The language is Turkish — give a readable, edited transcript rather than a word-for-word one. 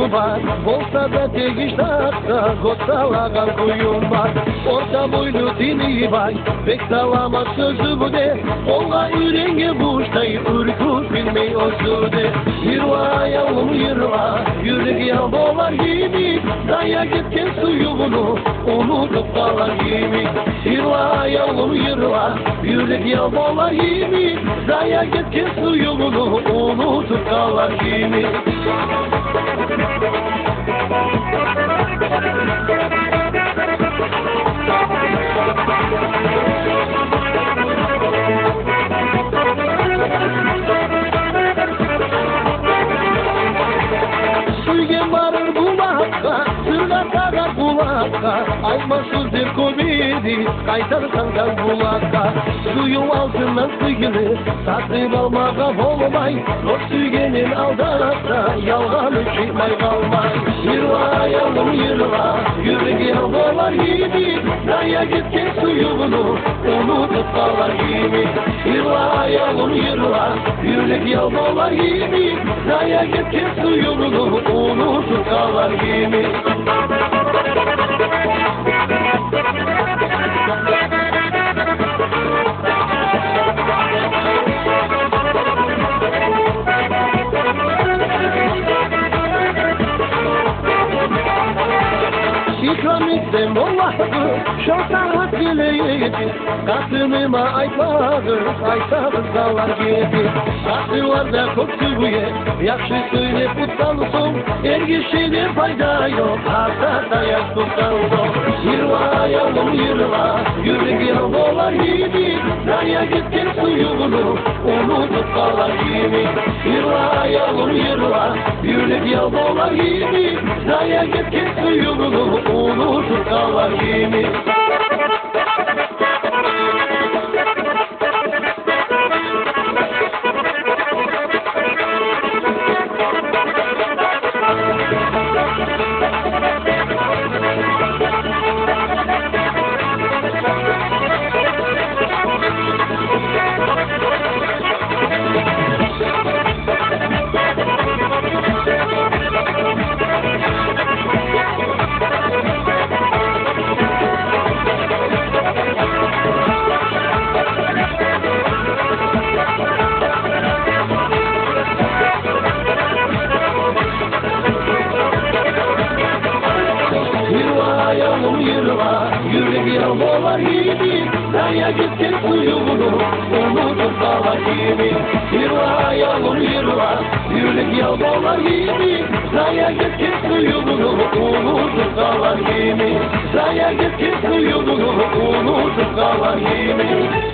yolu var, olsa da tegiştakta Gotsalağan kuyum var. Orta boylu dini bay, pek sağlama sözü bu de. Ola ürenge buğuştayı ürkut bilmeyi olsu de. Yırva yavrum yırva, yürek yaldolar gibi. Daya gitken suyu bunu, unutup kalan gibi. Yırva yavrum yırva, yürek yaldolar gibi. Daya gitken suyu bunu, unutup kalan gibi. Suygen varır bulakka, sırga kadar bulakka. Aymasızdır komedi, kaytarsan da bulakka. Suyun altından suyunu, satın almağa olmay. O suygenin aldanakta, yalganı çıkmay kalmay. Yırva yavrum yırva, yürek yalvarlar gibi. Daya gitken suyunu, unutup kalar gibi. Yırva yavrum yırva, yürek yalvarlar gibi. Daya gitken suyunu, unutup kalar gibi. İkram etsem Allah'ı, şartlar hak dileydi. Katınıma aytmağı, aytağız dağlar gibi. Katı var da koktu bu yer, yakşı söyle kutsalısın. Ergişine fayda yok, hatta dayak tutsalısın. Yırva yavrum yırva, yürek yaldolar gibi. Daya gitken suyunu, unutup kalar gibi. Yırva yavrum yırva, yürek yaldolar gibi. Daya gitken suyunu, unutup kalar gibi. Yavrum yırva, yürek yaldolar gibi. Daya gitken suyunu, unutup kalar gibi. Yırva yavrum yırva, yürek yaldolar gibi. Daya gitken suyunu, unutup kalar gibi. Daya gitken suyunu, unutup kalar gibi.